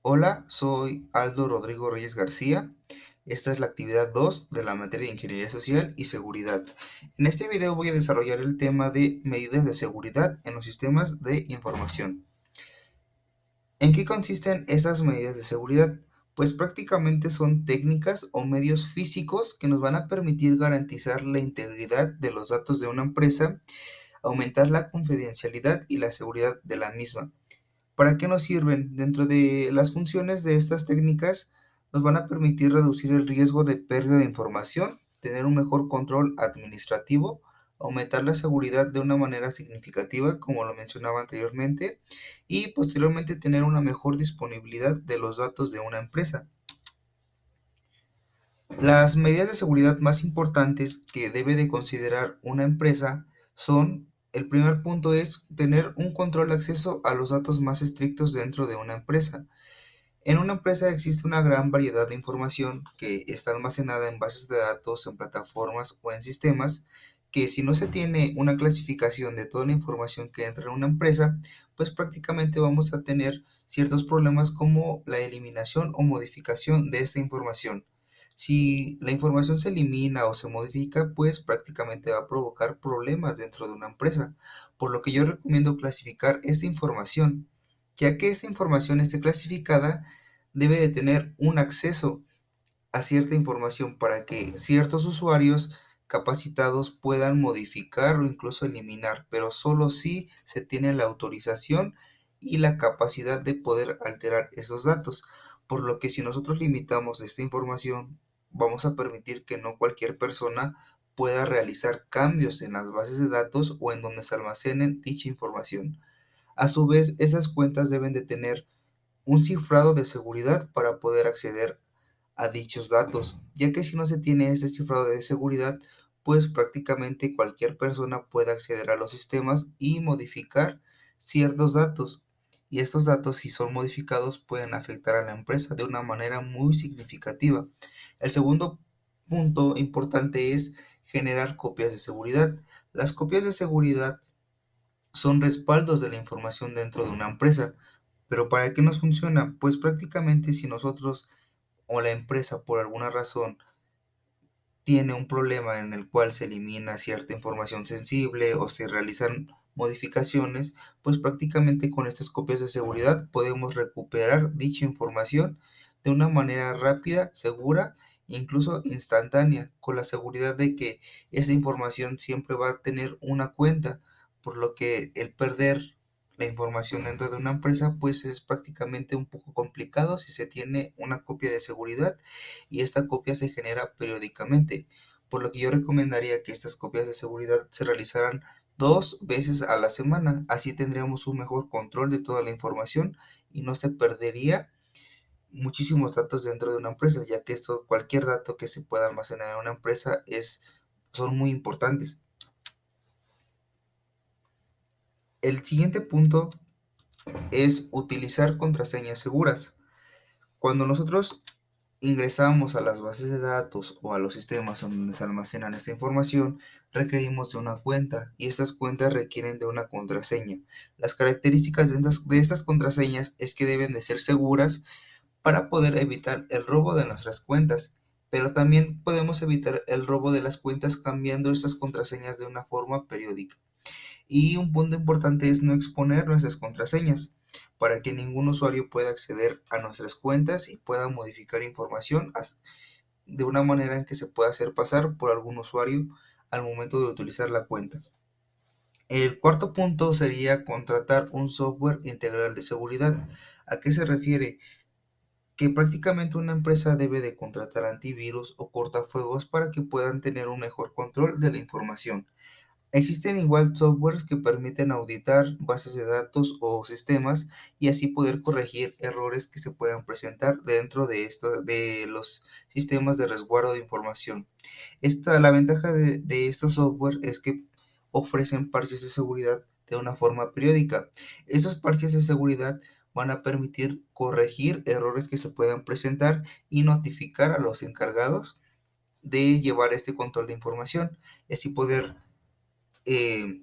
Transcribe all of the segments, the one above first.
Hola, soy Aldo Rodrigo Reyes García. Esta es la actividad 2 de la materia de Ingeniería Social y Seguridad. En este video voy a desarrollar el tema de medidas de seguridad en los sistemas de información. ¿En qué consisten estas medidas de seguridad? Pues prácticamente son técnicas o medios físicos que nos van a permitir garantizar la integridad de los datos de una empresa, aumentar la confidencialidad y la seguridad de la misma. ¿Para qué nos sirven? Dentro de las funciones de estas técnicas nos van a permitir reducir el riesgo de pérdida de información, tener un mejor control administrativo, aumentar la seguridad de una manera significativa, como lo mencionaba anteriormente, y posteriormente tener una mejor disponibilidad de los datos de una empresa. Las medidas de seguridad más importantes que debe de considerar una empresa son: el primer punto es tener un control de acceso a los datos más estrictos dentro de una empresa. En una empresa existe una gran variedad de información que está almacenada en bases de datos, en plataformas o en sistemas, que si no se tiene una clasificación de toda la información que entra en una empresa, pues prácticamente vamos a tener ciertos problemas como la eliminación o modificación de esta información. Si la información se elimina o se modifica, pues prácticamente va a provocar problemas dentro de una empresa, por lo que yo recomiendo clasificar esta información. Ya que esta información esté clasificada, debe de tener un acceso a cierta información para que ciertos usuarios capacitados puedan modificar o incluso eliminar, pero solo si se tiene la autorización y la capacidad de poder alterar esos datos. Por lo que si nosotros limitamos esta información, vamos a permitir que no cualquier persona pueda realizar cambios en las bases de datos o en donde se almacenen dicha información. A su vez, esas cuentas deben de tener un cifrado de seguridad para poder acceder a dichos datos, ya que si no se tiene ese cifrado de seguridad, pues prácticamente cualquier persona puede acceder a los sistemas y modificar ciertos datos. Y estos datos, si son modificados, pueden afectar a la empresa de una manera muy significativa. El segundo punto importante es generar copias de seguridad. Las copias de seguridad son respaldos de la información dentro de una empresa. ¿Pero para qué nos funciona? Pues prácticamente si nosotros o la empresa por alguna razón tiene un problema en el cual se elimina cierta información sensible o se realizan modificaciones, pues prácticamente con estas copias de seguridad podemos recuperar dicha información de una manera rápida, segura e incluso instantánea, con la seguridad de que esa información siempre va a tener una cuenta, por lo que el perder la información dentro de una empresa pues es prácticamente un poco complicado si se tiene una copia de seguridad y esta copia se genera periódicamente, por lo que yo recomendaría que estas copias de seguridad se realizaran 2 veces a la semana. Así tendríamos un mejor control de toda la información y no se perdería muchísimos datos dentro de una empresa, ya que esto, cualquier dato que se pueda almacenar en una empresa son muy importantes. El siguiente punto es utilizar contraseñas seguras. Cuando nosotros ingresamos a las bases de datos o a los sistemas donde se almacenan esta información, requerimos de una cuenta y estas cuentas requieren de una contraseña. Las características de estas contraseñas es que deben de ser seguras para poder evitar el robo de nuestras cuentas, pero también podemos evitar el robo de las cuentas cambiando estas contraseñas de una forma periódica. Y un punto importante es no exponer nuestras contraseñas para que ningún usuario pueda acceder a nuestras cuentas y pueda modificar información de una manera en que se pueda hacer pasar por algún usuario al momento de utilizar la cuenta. El cuarto punto sería contratar un software integral de seguridad. ¿A qué se refiere? Que prácticamente una empresa debe de contratar antivirus o cortafuegos para que puedan tener un mejor control de la información. Existen igual softwares que permiten auditar bases de datos o sistemas y así poder corregir errores que se puedan presentar dentro de los sistemas de resguardo de información. La ventaja de estos software es que ofrecen parches de seguridad de una forma periódica. Estos parches de seguridad van a permitir corregir errores que se puedan presentar y notificar a los encargados de llevar este control de información y así poder eh,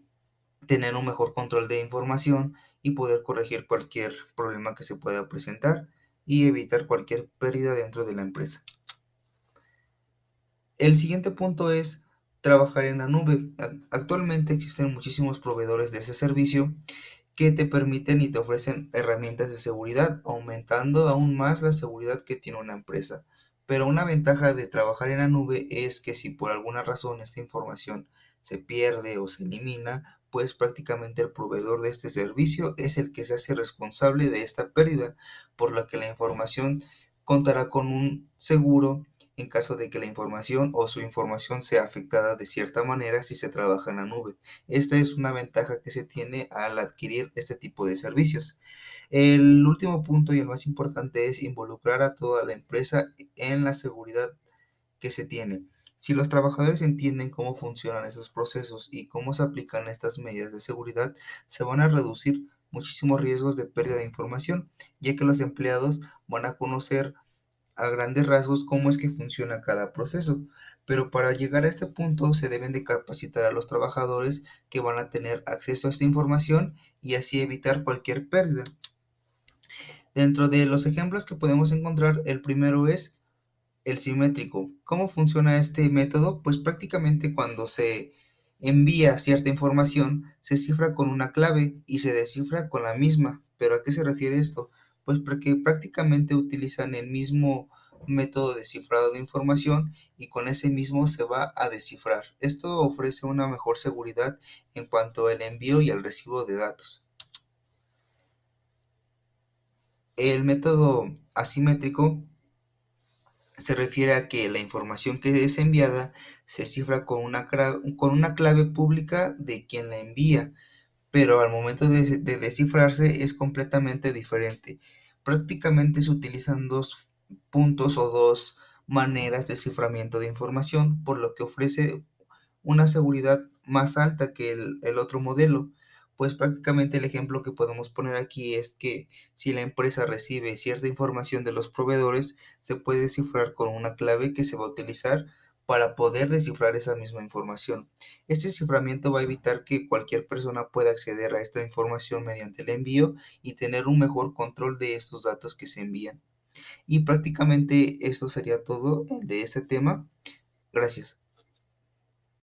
tener un mejor control de información y poder corregir cualquier problema que se pueda presentar. y evitar cualquier pérdida dentro de la empresa. El siguiente punto es trabajar en la nube. Actualmente existen muchísimos proveedores de ese servicio que te permiten y te ofrecen herramientas de seguridad, aumentando aún más la seguridad que tiene una empresa. Pero una ventaja de trabajar en la nube es que si por alguna razón esta información se pierde o se elimina, pues prácticamente el proveedor de este servicio es el que se hace responsable de esta pérdida, por lo que la información contará con un seguro en caso de que la información o su información sea afectada de cierta manera si se trabaja en la nube. Esta es una ventaja que se tiene al adquirir este tipo de servicios. El último punto y el más importante es involucrar a toda la empresa en la seguridad que se tiene. Si los trabajadores entienden cómo funcionan esos procesos y cómo se aplican estas medidas de seguridad, se van a reducir muchísimos riesgos de pérdida de información, ya que los empleados van a conocer a grandes rasgos cómo es que funciona cada proceso. Pero para llegar a este punto se deben de capacitar a los trabajadores que van a tener acceso a esta información y así evitar cualquier pérdida. Dentro de los ejemplos que podemos encontrar, el primero es el simétrico. ¿Cómo funciona este método? Pues prácticamente cuando se envía cierta información, se cifra con una clave y se descifra con la misma. ¿Pero a qué se refiere esto? Pues porque prácticamente utilizan el mismo método de cifrado de información y con ese mismo se va a descifrar. Esto ofrece una mejor seguridad en cuanto al envío y al recibo de datos. El método asimétrico se refiere a que la información que es enviada se cifra con una clave pública de quien la envía, pero al momento de descifrarse es completamente diferente. Prácticamente se utilizan dos puntos o dos maneras de ciframiento de información, por lo que ofrece una seguridad más alta que el otro modelo. Pues prácticamente el ejemplo que podemos poner aquí es que si la empresa recibe cierta información de los proveedores, se puede descifrar con una clave que se va a utilizar para poder descifrar esa misma información. Este ciframiento va a evitar que cualquier persona pueda acceder a esta información mediante el envío y tener un mejor control de estos datos que se envían. Y prácticamente esto sería todo de este tema. Gracias.